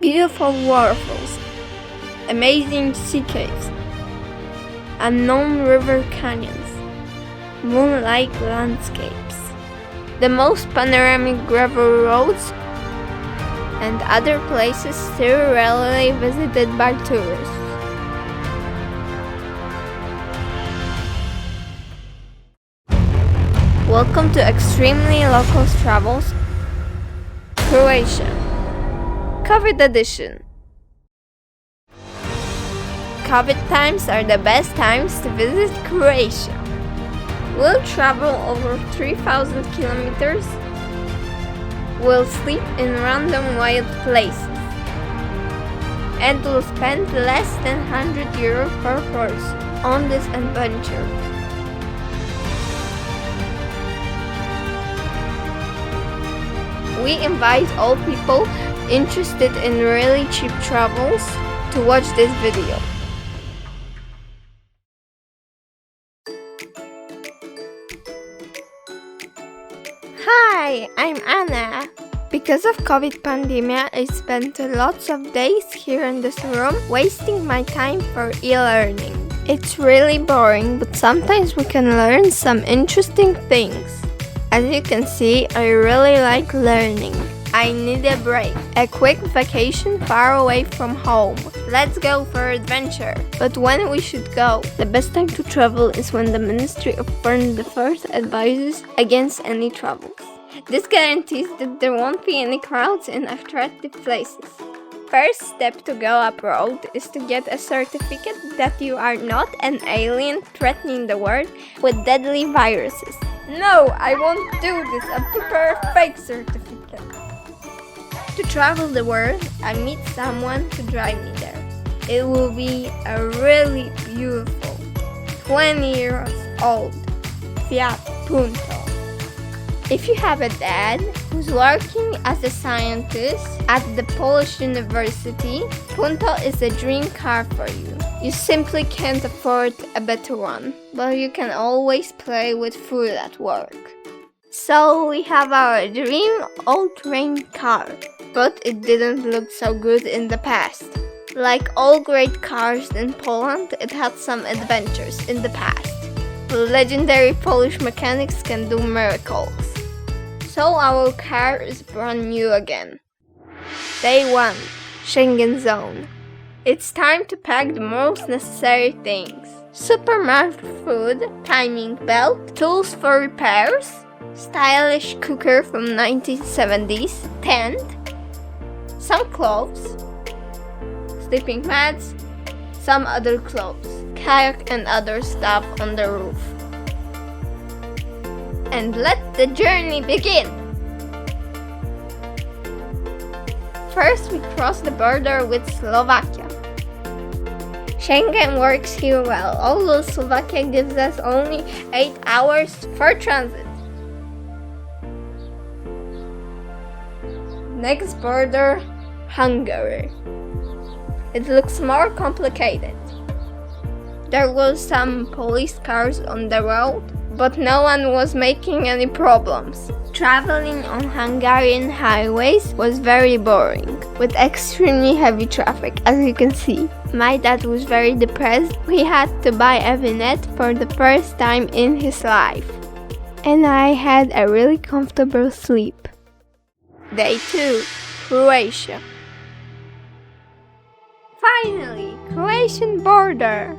beautiful waterfalls, amazing sea caves, unknown river canyons, moonlight landscapes, the most panoramic gravel roads, and other places still rarely visited by tourists. Welcome to Extremely Locals Travels, Croatia. COVID edition. COVID times are the best times to visit Croatia. We'll travel over 3,000 kilometers. We'll sleep in random wild places. And we'll spend less than €100 per person on this adventure. We invite all people interested in really cheap travels to watch this video. Hi, I'm Anna. Because of COVID pandemic, I spent lots of days here in this room wasting my time for e-learning. It's really boring, but sometimes we can learn some interesting things. As you can see, I really like learning. I need a break, a quick vacation far away from home. Let's go for adventure. But when we should go? The best time to travel is when the Ministry of Foreign Affairs advises against any travels. This guarantees that there won't be any crowds in attractive places. First step to go abroad is to get a certificate that you are not an alien threatening the world with deadly viruses. No, I won't do this. I'll prepare a fake certificate. To travel the world, I need someone to drive me there. It will be a really beautiful 20 years old Fiat Punto. If you have a dad who's working as a scientist at the Polish University, Punto is a dream car for you. You simply can't afford a better one, but you can always play with food at work. So we have our dream all-terrain car, but it didn't look so good in the past. Like all great cars in Poland, it had some adventures in the past. Legendary Polish mechanics can do miracles. So our car is brand new again. Day 1. Schengen Zone. It's time to pack the most necessary things. Supermarket food, timing belt, tools for repairs, stylish cooker from 1970s, tent, some clothes, sleeping mats, some other clothes, kayak and other stuff on the roof. And let the journey begin! First, we cross the border with Slovakia. Schengen works here well, although Slovakia gives us only 8 hours for transit. Next border, Hungary. It looks more complicated. There were some police cars on the road, but no one was making any problems. Traveling on Hungarian highways was very boring, with extremely heavy traffic, as you can see. My dad was very depressed. He had to buy a vignette for the first time in his life. And I had a really comfortable sleep. Day 2. Croatia. Finally, Croatian border!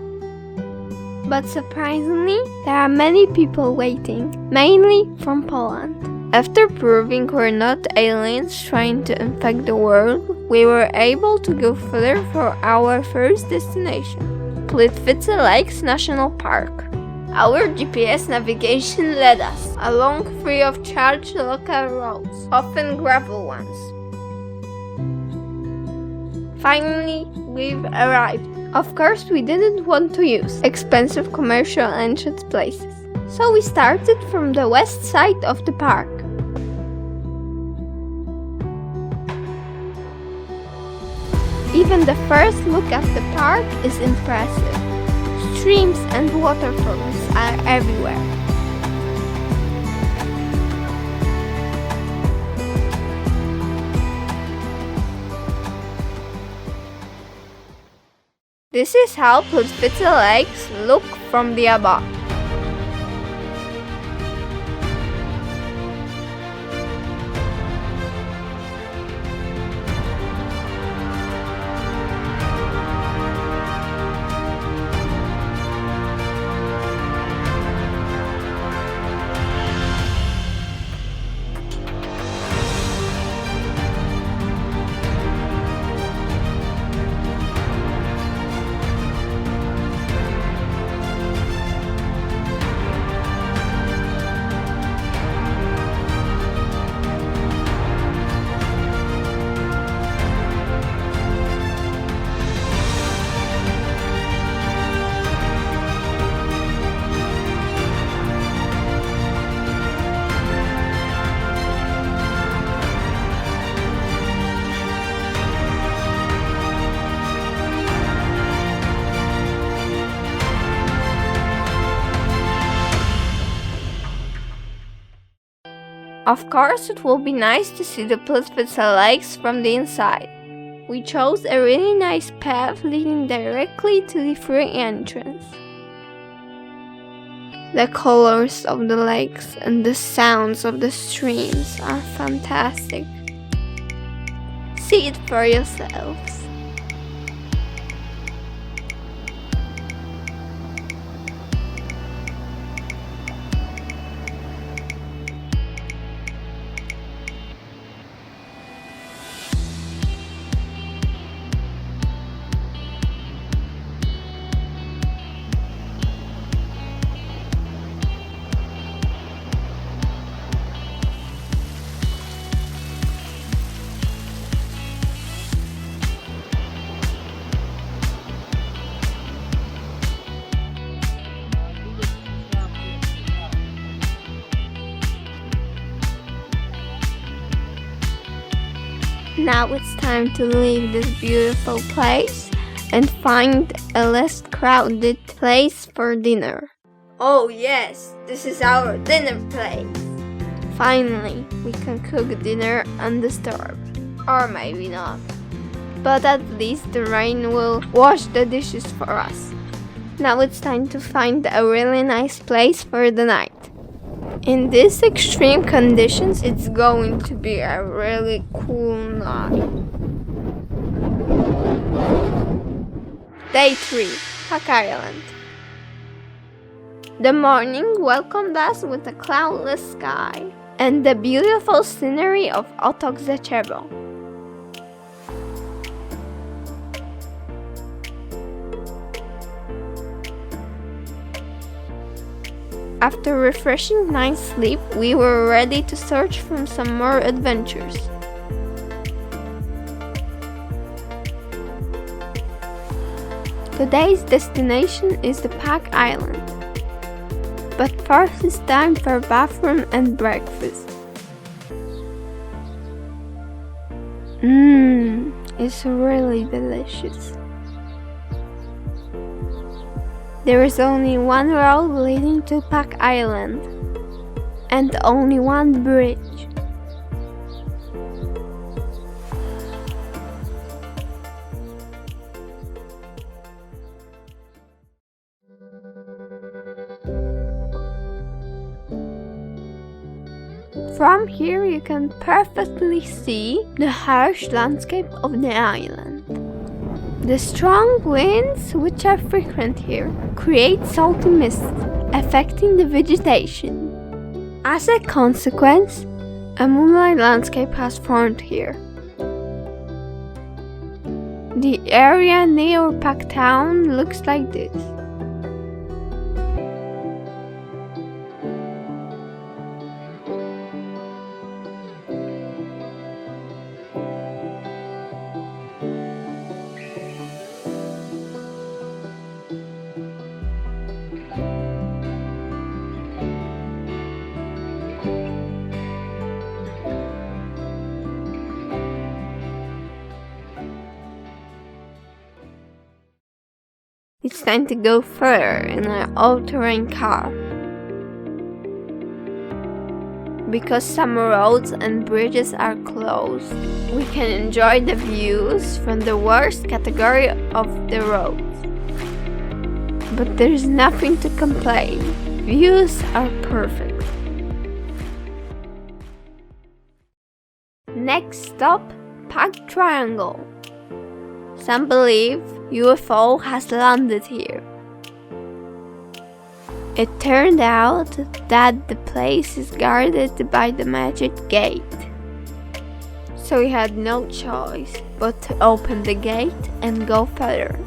But surprisingly, there are many people waiting, mainly from Poland. After proving we're not aliens trying to infect the world, we were able to go further for our first destination, Plitvice Lakes National Park. Our GPS navigation led us along free of charge local roads, often gravel ones. Finally, we've arrived. Of course, we didn't want to use expensive commercial entrance places, so we started from the west side of the park. Even the first look at the park is impressive. Streams and waterfalls are everywhere. This is how Plitvice Lakes look from the above. Of course, it will be nice to see the Plitvice Lakes from the inside. We chose a really nice path leading directly to the free entrance. The colors of the lakes and the sounds of the streams are fantastic. See it for yourselves. Now it's time to leave this beautiful place and find a less crowded place for dinner. Oh yes, this is our dinner place. Finally, we can cook dinner undisturbed. Or maybe not. But at least the rain will wash the dishes for us. Now it's time to find a really nice place for the night. In these extreme conditions, it's going to be a really cool night. Day 3, Pack Island. The morning welcomed us with a cloudless sky and the beautiful scenery of Otok Zečevo. After a refreshing night's sleep, we were ready to search for some more adventures. Today's destination is the Pack Island. But first it's time for bathroom and breakfast. It's really delicious. There is only one road leading to Pack Island, and only one bridge. From here you can perfectly see the harsh landscape of the island. The strong winds, which are frequent here, create salty mist, affecting the vegetation. As a consequence, a moonlight landscape has formed here. The area near Pack Town looks like this. It's time to go further in an all-terrain car. Because some roads and bridges are closed, we can enjoy the views from the worst category of the roads. but there's nothing to complain. Views are perfect. Next stop, Park Triangle. Some believe UFO has landed here. It turned out that the place is guarded by the magic gate. So we had no choice but to open the gate and go further.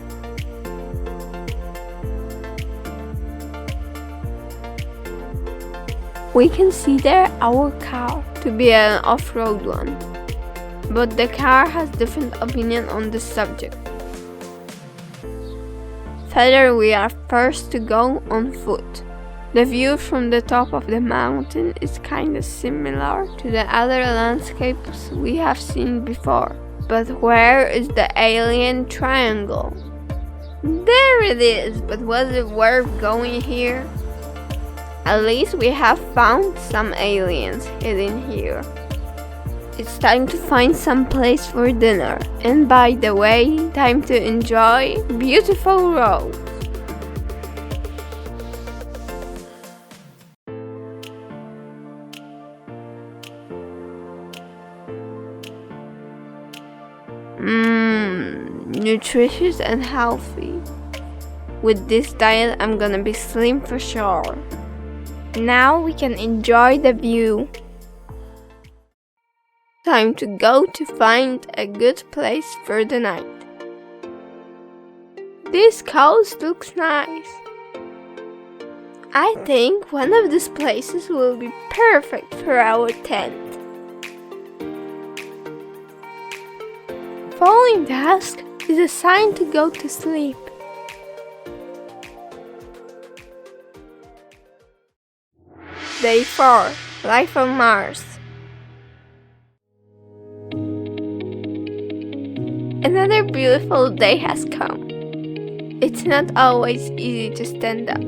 We consider our car to be an off-road one, but the car has different opinion on this subject. Further, we are forced to go on foot. The view from the top of the mountain is kinda similar to the other landscapes we have seen before. But where is the alien triangle? There it is, but was it worth going here? At least we have found some aliens hidden here. It's time to find some place for dinner. And by the way, time to enjoy beautiful road. Nutritious and healthy. With this diet, I'm gonna be slim for sure. Now we can enjoy the view. Time to go to find a good place for the night. This coast looks nice. I think one of these places will be perfect for our tent. Falling dusk is a sign to go to sleep. Day 4. Life on Mars. Another beautiful day has come. It's not always easy to stand up,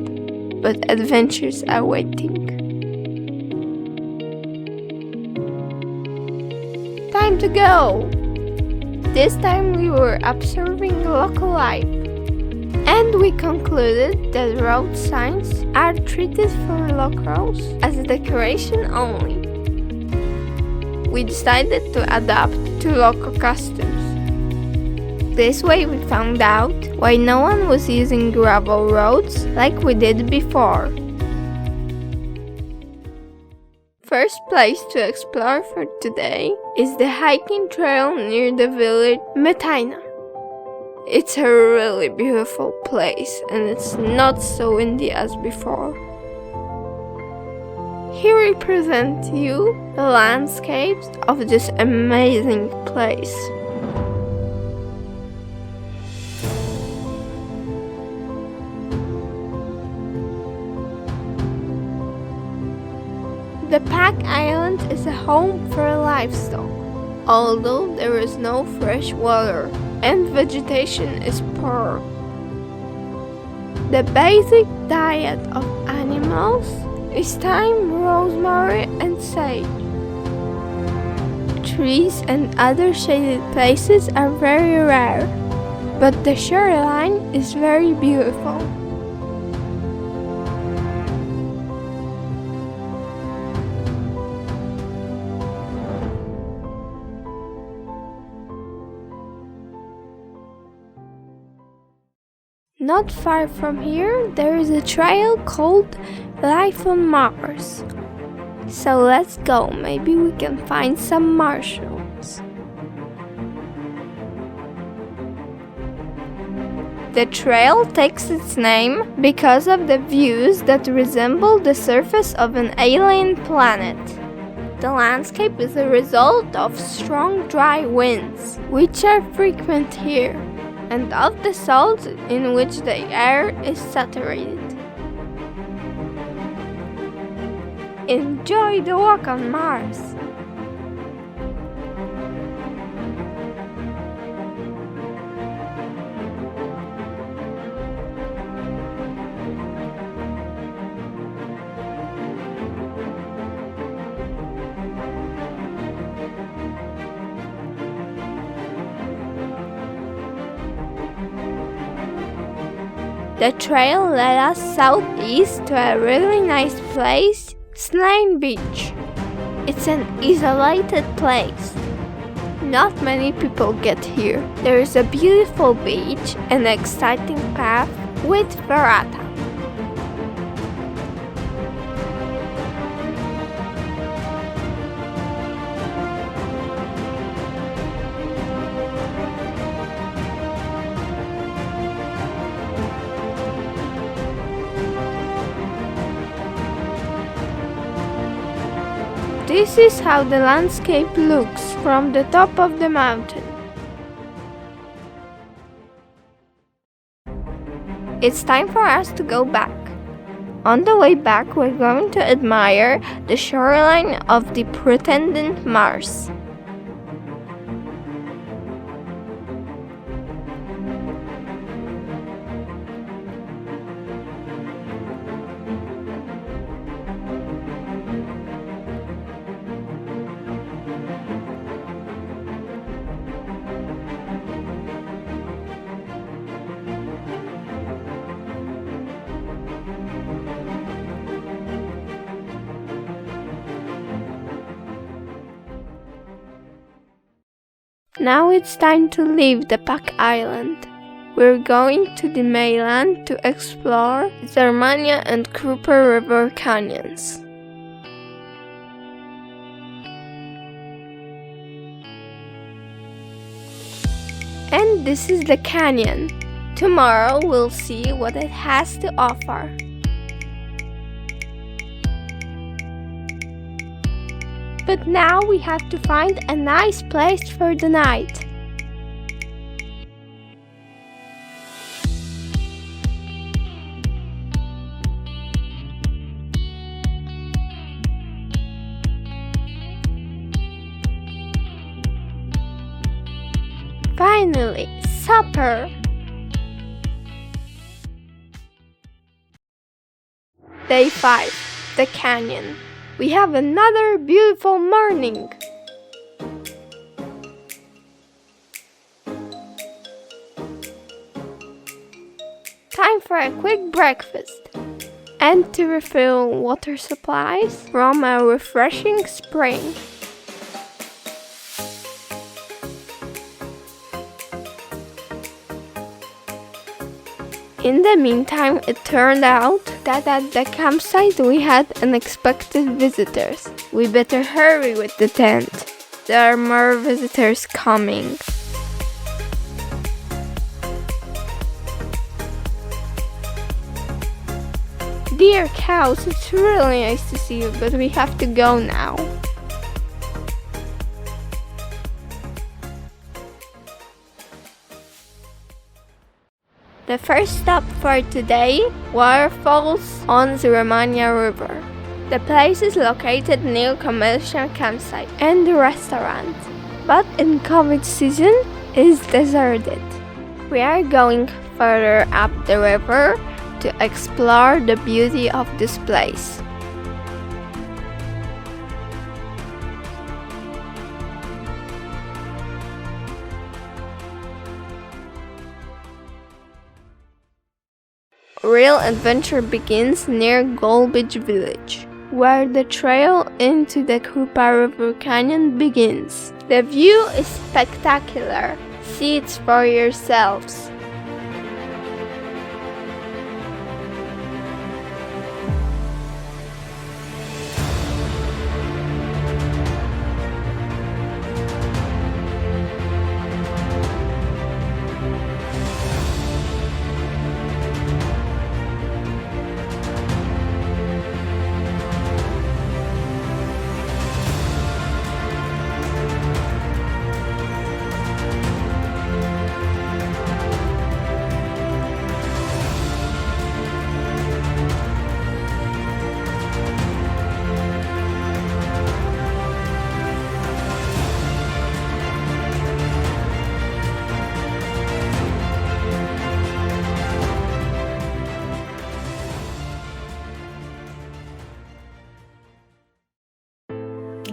but adventures are waiting. Time to go! This time we were observing local life, and we concluded that road signs are treated for locals as a decoration only. We decided to adapt to local customs. This way we found out why no one was using gravel roads like we did before. First place to explore for today is the hiking trail near the village Metaina. It's a really beautiful place and it's not so windy as before. Here we present you the landscapes of this amazing place. The Pack Island is a home for livestock, although there is no fresh water and vegetation is poor. The basic diet of animals is thyme, rosemary, and sage. Trees and other shaded places are very rare, but the shoreline is very beautiful. Not far from here, there is a trail called Life on Mars. So let's go, maybe we can find some marshmallows. The trail takes its name because of the views that resemble the surface of an alien planet. The landscape is a result of strong dry winds, which are frequent here, and of the salts in which the air is saturated. Enjoy the walk on Mars! The trail led us southeast to a really nice place, Slane Beach. It's an isolated place. Not many people get here. There is a beautiful beach and an exciting path with ferrata. This is how the landscape looks from the top of the mountain. It's time for us to go back. On the way back, we're going to admire the shoreline of the Pretended Marsh. Now it's time to leave the Pack Island. We're going to the mainland to explore Zermania and Cooper River canyons. And this is the canyon. Tomorrow we'll see what it has to offer. But now we have to find a nice place for the night. Finally, supper! Day 5, the canyon. We have another beautiful morning. Time for a quick breakfast and to refill water supplies from a refreshing spring. In the meantime, it turned out that at the campsite we had unexpected visitors. We better hurry with the tent. There are more visitors coming. Dear cows, it's really nice to see you, but we have to go now. The first stop for today, waterfalls on Zermania River. The place is located near commercial campsite and the restaurant, but in COVID season is deserted. We are going further up the river to explore the beauty of this place. Real adventure begins near Gold Beach Village, where the trail into the Cooper River Canyon begins. The view is spectacular. See it for yourselves.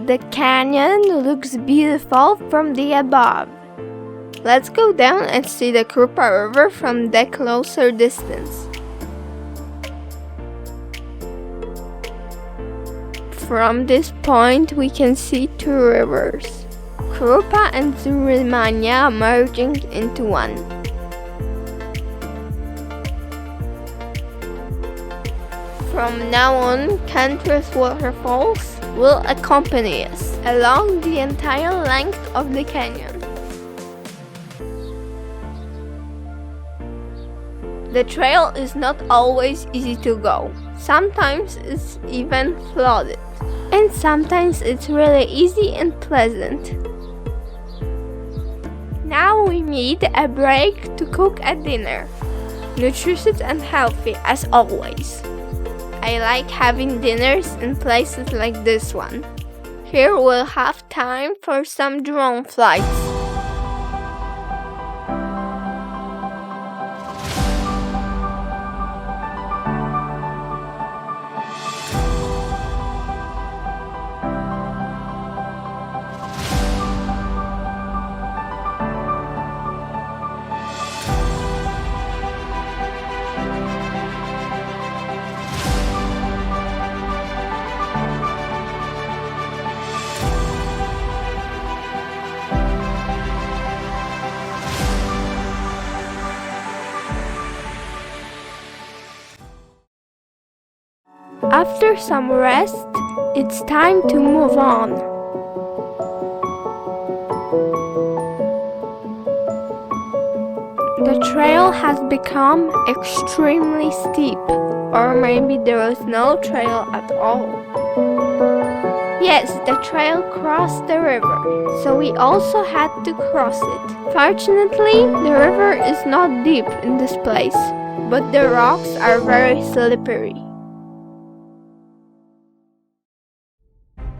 The canyon looks beautiful from the above. Let's go down and see the Cooper River from the closer distance. From this point we can see two rivers, Krupa and Zurimanaya, merging into one. From now on, countless waterfalls will accompany us along the entire length of the canyon. The trail is not always easy to go. Sometimes it's even flooded. And sometimes it's really easy and pleasant. Now we need a break to cook a dinner. Nutritious and healthy as always. I like having dinners in places like this one. Here we'll have time for some drone flights. After some rest, it's time to move on. The trail has become extremely steep, or maybe there is no trail at all. Yes, the trail crossed the river, so we also had to cross it. Fortunately, the river is not deep in this place, but the rocks are very slippery.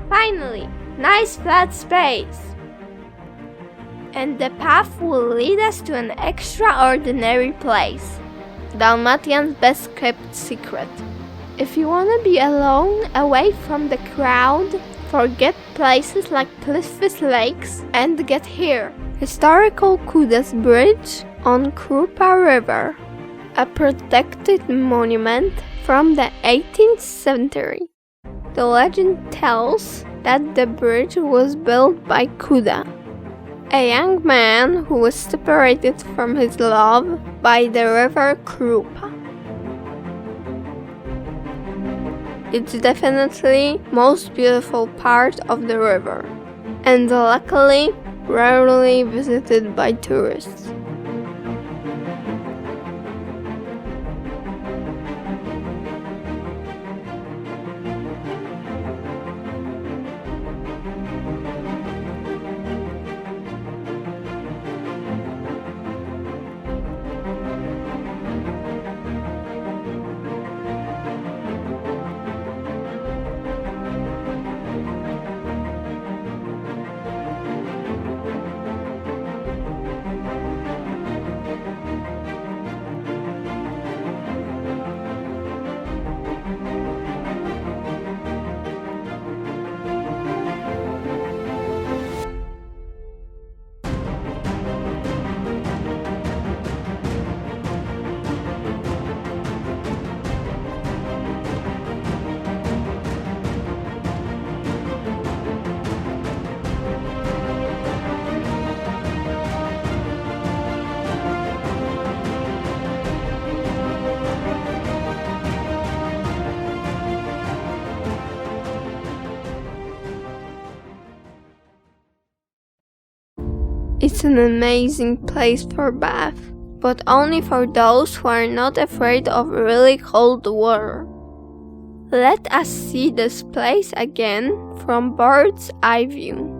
Finally, nice flat space! And the path will lead us to an extraordinary place. Dalmatian's best kept secret. If you want to be alone, away from the crowd, forget places like Plitvice Lakes and get here. Historical Kudas Bridge on Krupa River, a protected monument from the 18th century. The legend tells that the bridge was built by Kuda, a young man who was separated from his love by the river Krupa. It's definitely most beautiful part of the river, and luckily rarely visited by tourists. It's an amazing place for bath, but only for those who are not afraid of really cold water. Let us see this place again from bird's eye view.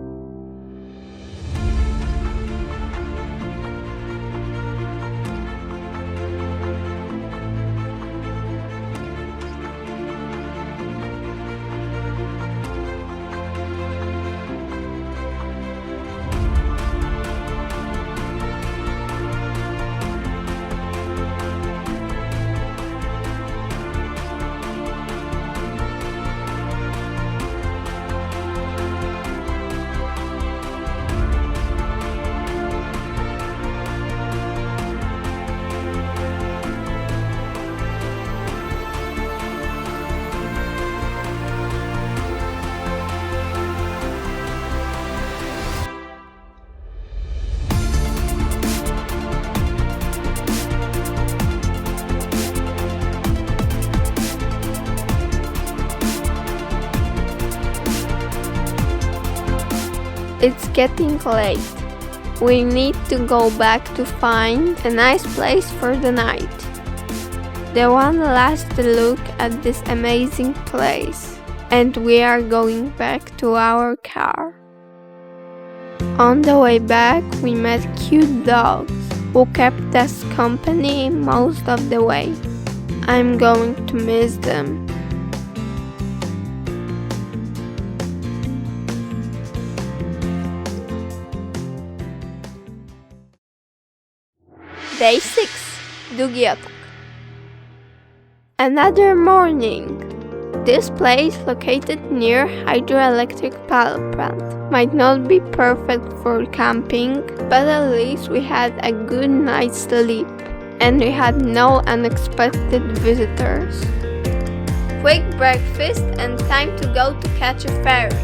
getting late. We need to go back to find a nice place for the night. The one last look at this amazing place, and we are going back to our car. On the way back, we met cute dogs who kept us company most of the way. I'm going to miss them. Day 6. Dugiotok. Another morning. This place, located near hydroelectric power plant, might not be perfect for camping, but at least we had a good night's sleep, and we had no unexpected visitors. Quick breakfast and time to go to catch a ferry.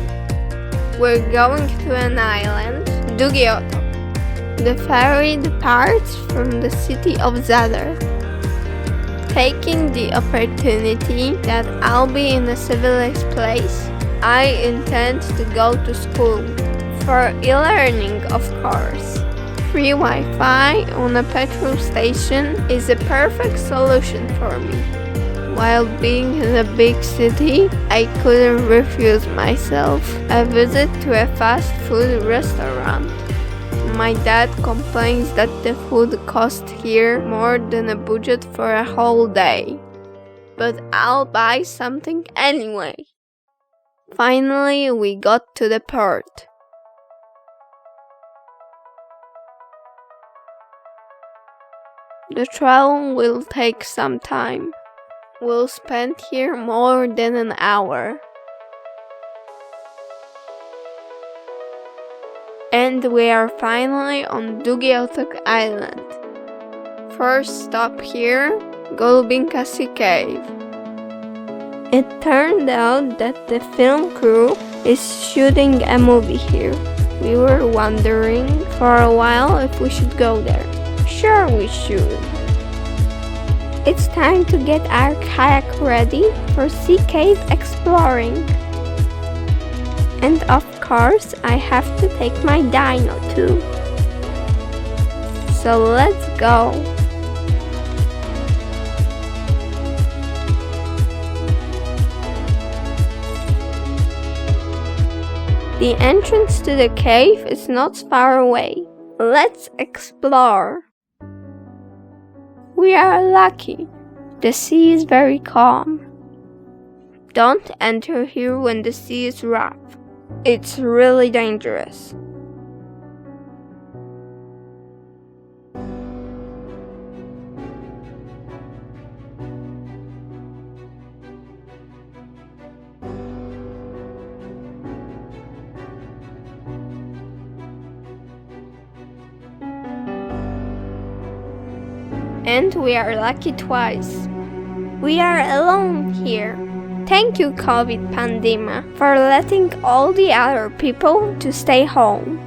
We're going to an island, Dugiotok. The ferry departs from the city of Zadar. Taking the opportunity that I'll be in a civilized place, I intend to go to school. For e-learning, of course. Free Wi-Fi on a petrol station is a perfect solution for me. While being in a big city, I couldn't refuse myself a visit to a fast food restaurant. My dad complains that the food costs here more than a budget for a whole day. But I'll buy something anyway. Finally, we got to the port. The travel will take some time. We'll spend here more than an hour. And we are finally on Dugiotok Island. First stop here, Golubinka Sea Cave. It turned out that the film crew is shooting a movie here. We were wondering for a while if we should go there. Sure we should. It's time to get our kayak ready for sea cave exploring. And of course, I have to take my dino too. So let's go. The entrance to the cave is not far away. Let's explore. We are lucky. The sea is very calm. Don't enter here when the sea is rough. It's really dangerous. And we are lucky twice. We are alone here. Thank you, COVID pandemic, for letting all the other people to stay home.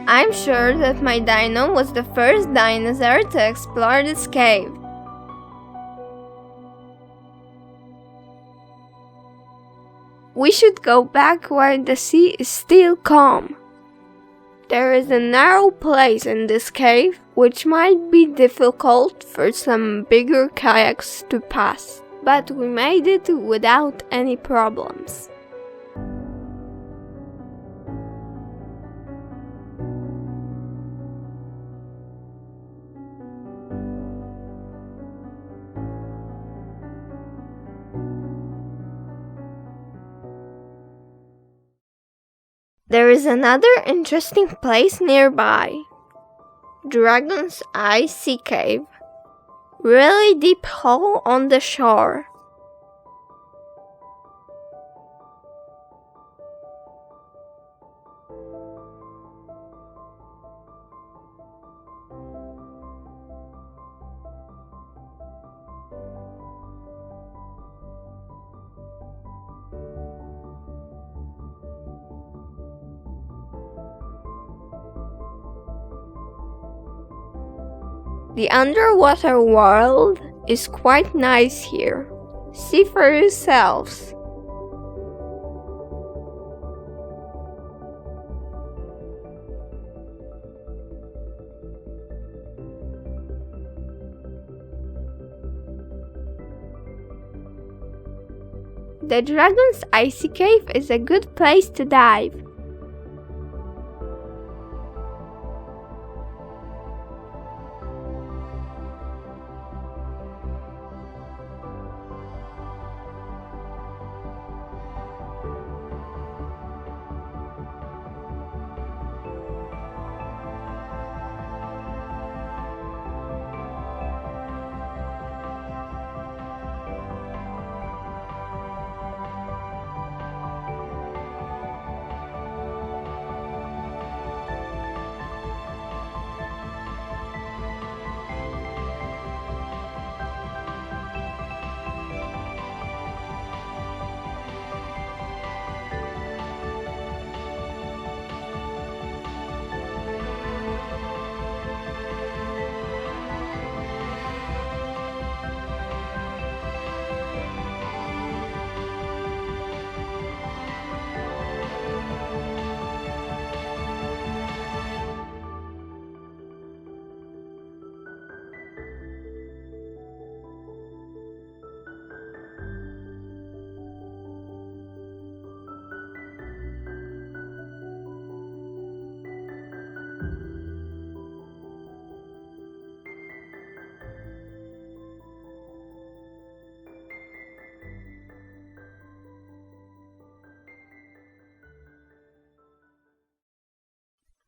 I'm sure that my dino was the first dinosaur to explore this cave. We should go back where the sea is still calm. There is a narrow place in this cave which might be difficult for some bigger kayaks to pass, but we made it without any problems. There is another interesting place nearby. Dragon's Eye Sea Cave. Really deep hole on the shore. The underwater world is quite nice here. See for yourselves. The Dragon's Icy Cave is a good place to dive.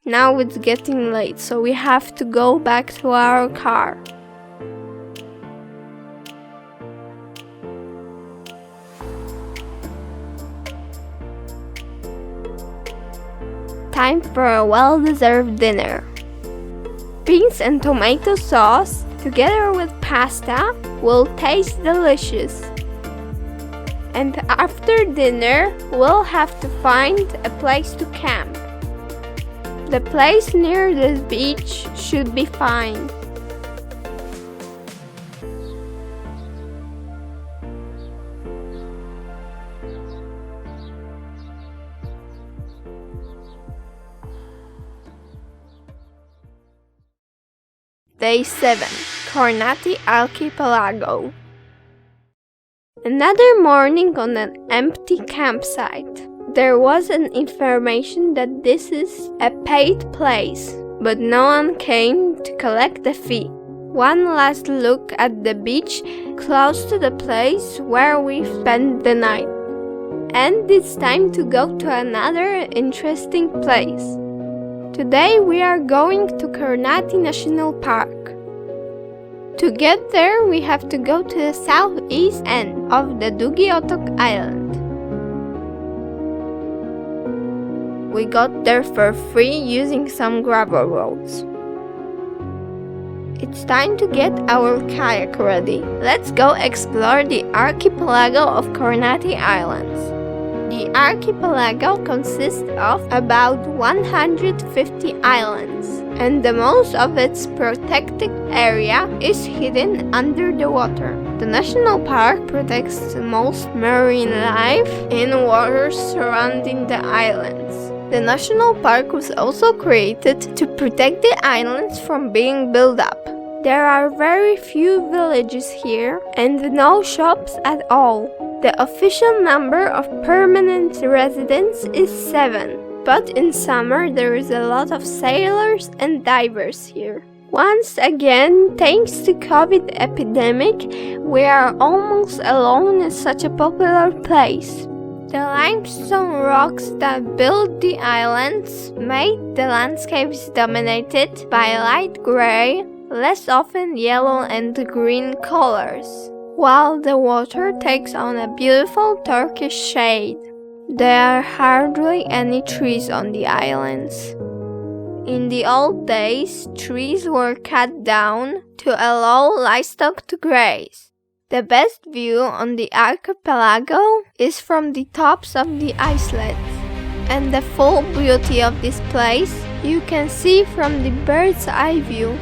Now it's getting late, so we have to go back to our car. Time for a well-deserved dinner. Beans and tomato sauce, together with pasta, will taste delicious. And after dinner, we'll have to find a place to camp. The place near the beach should be fine. Day 7. Kornati Archipelago. Another morning on an empty campsite. There was an information that this is a paid place, but no one came to collect the fee. One last look at the beach close to the place where we spent the night. And it's time to go to another interesting place. Today we are going to Kornati National Park. To get there, we have to go to the southeast end of the Dugiotok Island. We got there for free using some gravel roads. It's time to get our kayak ready. Let's go explore the archipelago of Kornati Islands. The archipelago consists of about 150 islands, and the most of its protected area is hidden under the water. The national park protects most marine life in waters surrounding the islands. The national park was also created to protect the islands from being built up. There are very few villages here and no shops at all. The official number of permanent residents is 7, but in summer there is a lot of sailors and divers here. Once again, thanks to COVID epidemic, we are almost alone in such a popular place. The limestone rocks that built the islands made the landscapes dominated by light gray, less often yellow and green colors, while the water takes on a beautiful turquoise shade. There are hardly any trees on the islands. In the old days, trees were cut down to allow livestock to graze. The best view on the archipelago is from the tops of the islets, and the full beauty of this place you can see from the bird's eye view.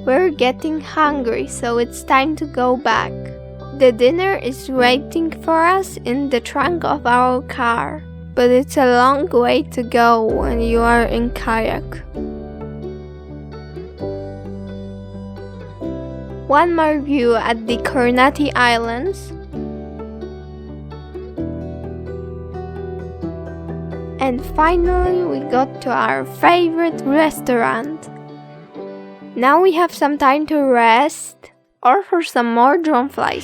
We're getting hungry, so it's time to go back. The dinner is waiting for us in the trunk of our car, but it's a long way to go when you are in kayak. One more view at the Kornati Islands. And finally we got to our favorite restaurant. Now we have some time to rest or for some more dragonflies.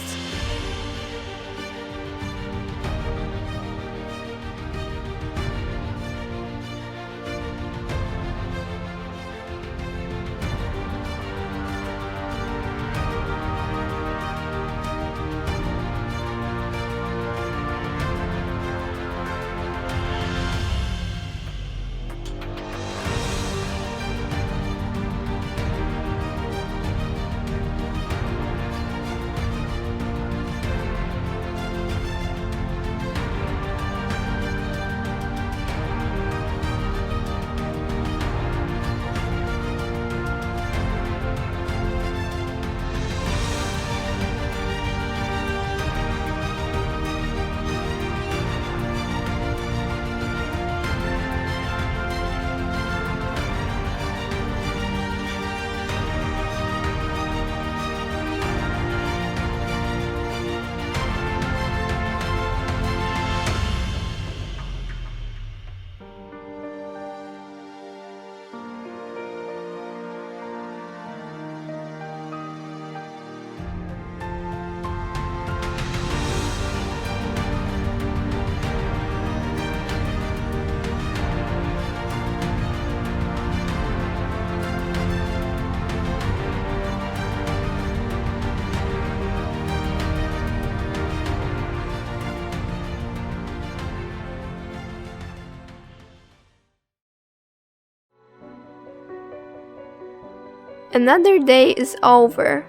Another day is over.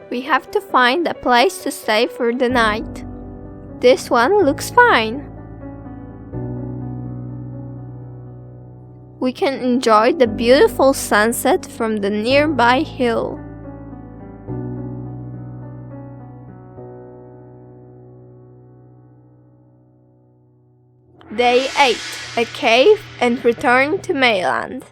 We have to find a place to stay for the night. This one looks fine. We can enjoy the beautiful sunset from the nearby hill. Day 8. A cave and return to mainland.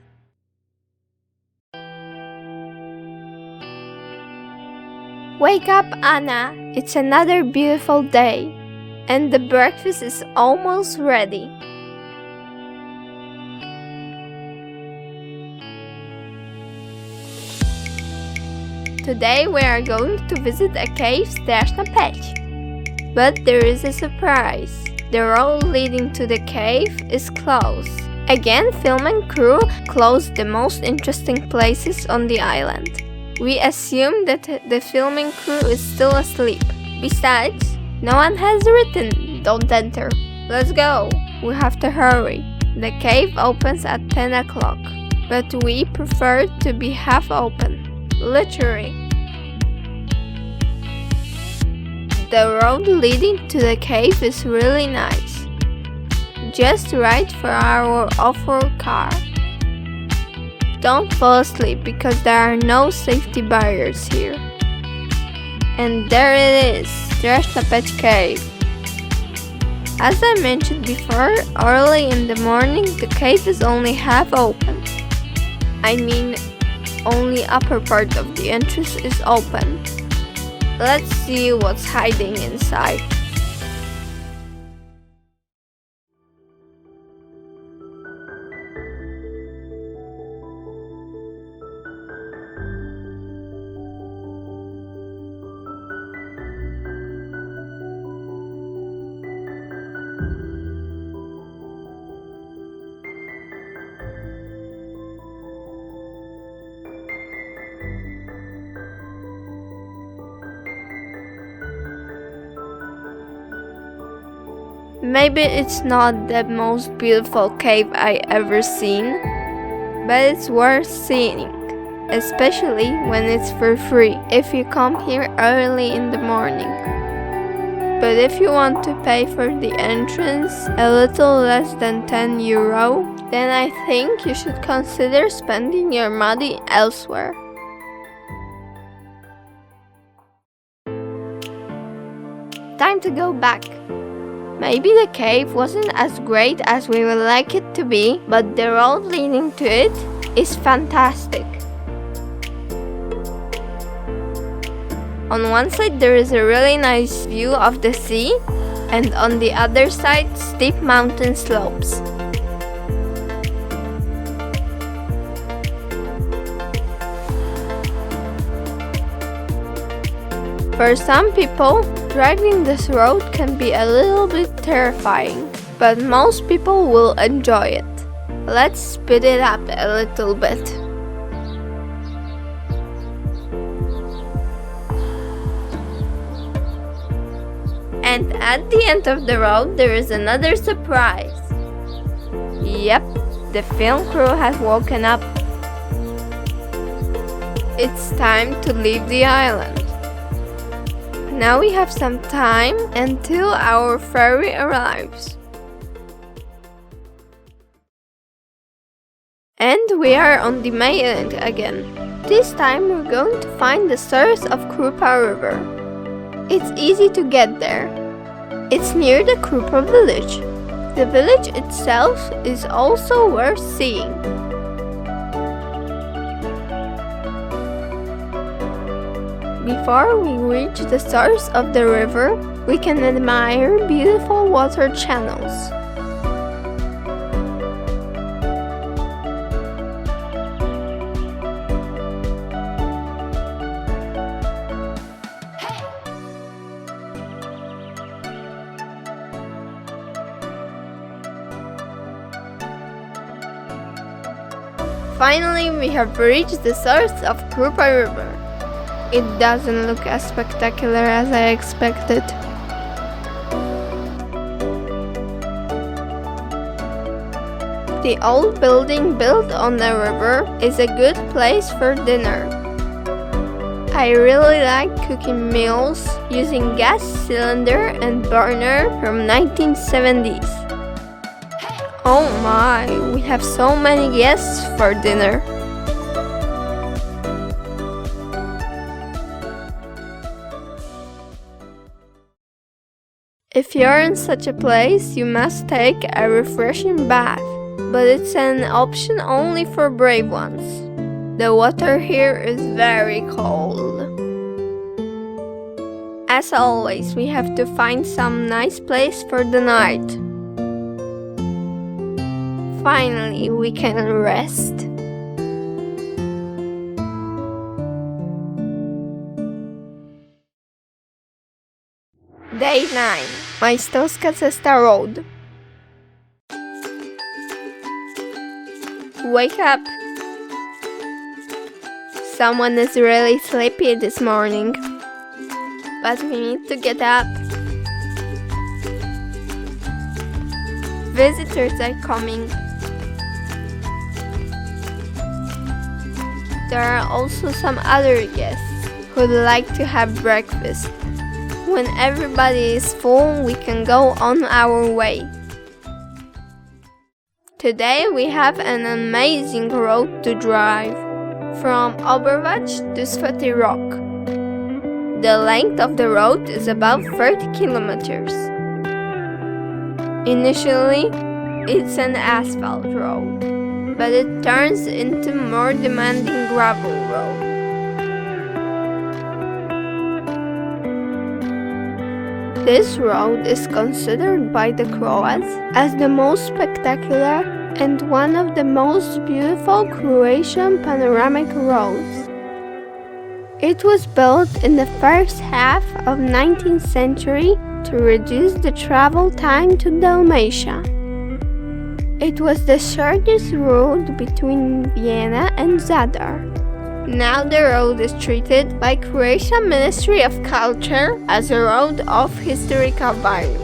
Wake up, Anna. It's another beautiful day, and the breakfast is almost ready. Today we are going to visit a cave Straszna Peć. But there is a surprise. The road leading to the cave is closed. Again, film and crew closed the most interesting places on the island. We assume that the filming crew is still asleep. Besides, no one has written, "Don't enter." Let's go. We have to hurry. The cave opens at 10 o'clock, but we prefer to be half open. Literally. The road leading to the cave is really nice. Just right for our off-road car. Don't fall asleep because there are no safety barriers here. And there it is, Straszna Peć Cave. As I mentioned before, early in the morning the cave is only half open. I mean, only upper part of the entrance is open. Let's see what's hiding inside. Maybe it's not the most beautiful cave I ever seen, but it's worth seeing, especially when it's for free if you come here early in the morning. But if you want to pay for the entrance a little less than €10, then I think you should consider spending your money elsewhere. time to go back. Maybe the cave wasn't as great as we would like it to be, but the road leading to it is fantastic. On one side there is a really nice view of the sea, and on the other side steep mountain slopes. For some people, driving this road can be a little bit terrifying, but most people will enjoy it. Let's speed it up a little bit. And at the end of the road there is another surprise. Yep, the film crew has woken up. It's time to leave the island. Now we have some time until our ferry arrives. And we are on the mainland again. This time we're going to find the source of Krupa River. It's easy to get there. It's near the Krupa village. The village itself is also worth seeing. Before we reach the source of the river, we can admire beautiful water channels. Finally, we have reached the source of Krupa River. It doesn't look as spectacular as I expected. The old building built on the river is a good place for dinner. I really like cooking meals using gas cylinder and burner from 1970s. Oh my, we have so many guests for dinner. If you're in such a place, you must take a refreshing bath, but it's an option only for brave ones. The water here is very cold. As always, we have to find some nice place for the night. Finally, we can rest. Day 9. Majstowska Cesta Road. Wake up! Someone is really sleepy this morning, but we need to get up. Visitors are coming. There are also some other guests who'd like to have breakfast. When everybody is full, we can go on our way. Today we have an amazing road to drive, from Oberwacz to Svatý Rok. The length of the road is about 30 kilometers. Initially, it's an asphalt road, but it turns into more demanding gravel road. This road is considered by the Croats as the most spectacular and one of the most beautiful Croatian panoramic roads. It was built in the first half of 19th century to reduce the travel time to Dalmatia. It was the shortest route between Vienna and Zadar. Now the road is treated by Croatian Ministry of Culture as a road of historical value.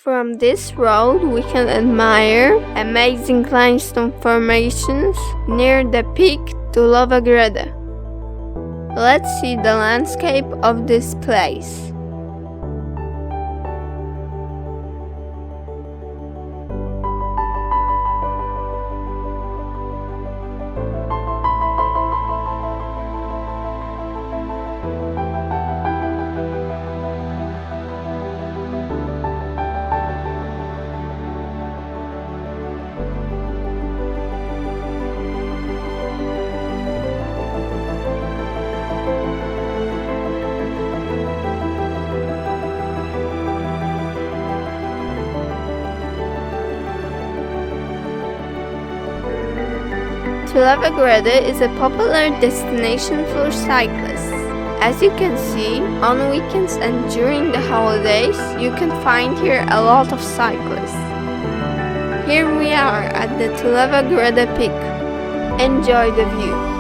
From this road we can admire amazing limestone formations near the peak to Lovagrada. Let's see the landscape of this place. Tulava Grada is a popular destination for cyclists. As you can see, on weekends and during the holidays, you can find here a lot of cyclists. Here we are at the Tulava Grada peak. Enjoy the view.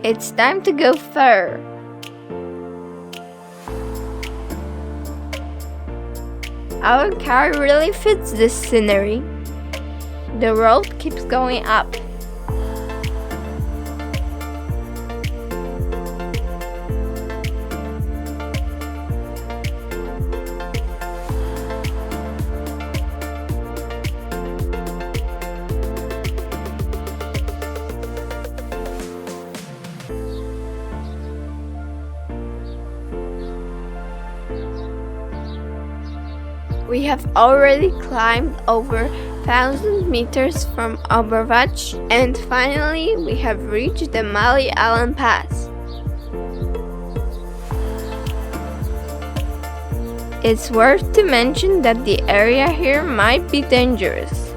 It's time to go further. Our car really fits this scenery. The road keeps going up. We have already climbed over 1,000 meters from Obervach, and finally we have reached the Mali Allen Pass. It's worth to mention that the area here might be dangerous.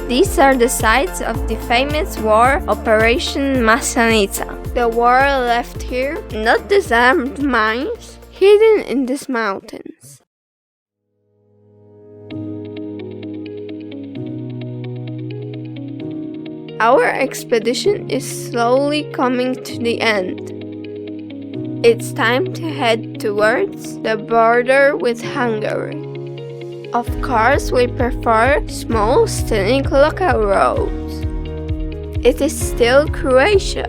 These are the sites of the famous war Operation Maslenica. The war left here, not disarmed mines, hidden in these mountains. Our expedition is slowly coming to the end. It's time to head towards the border with Hungary. Of course, we prefer small, scenic local roads. It is still Croatia,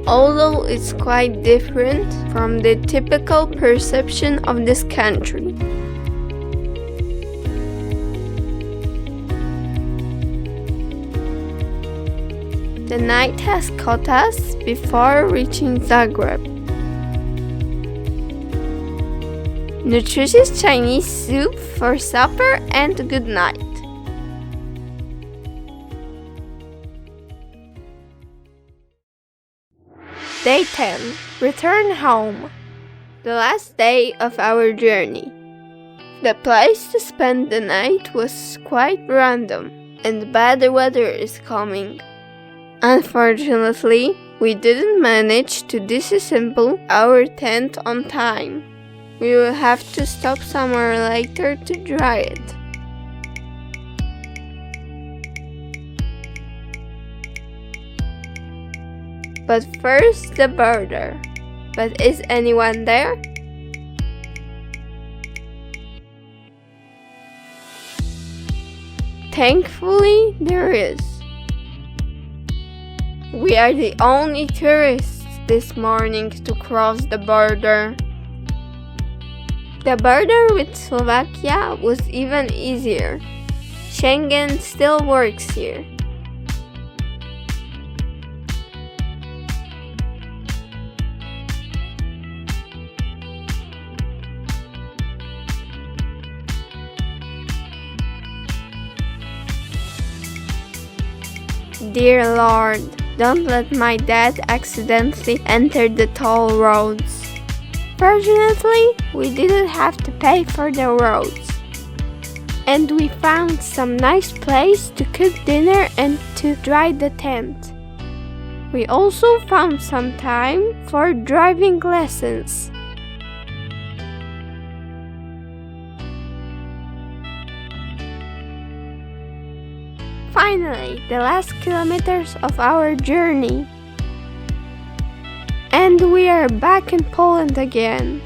although it's quite different from the typical perception of this country. The night has caught us before reaching Zagreb. Nutritious Chinese soup for supper and good night. Day 10. Return home. The last day of our journey. The place to spend the night was quite random, and bad weather is coming. Unfortunately, we didn't manage to disassemble our tent on time. We will have to stop somewhere later to dry it. But first the border. But is anyone there? Thankfully, there is. We are the only tourists this morning to cross the border. The border with Slovakia was even easier. Schengen still works here. Dear Lord, don't let my dad accidentally enter the toll roads. Fortunately, we didn't have to pay for the roads. And we found some nice place to cook dinner and to dry the tent. We also found some time for driving lessons. Finally, the last kilometers of our journey. And we are back in Poland again.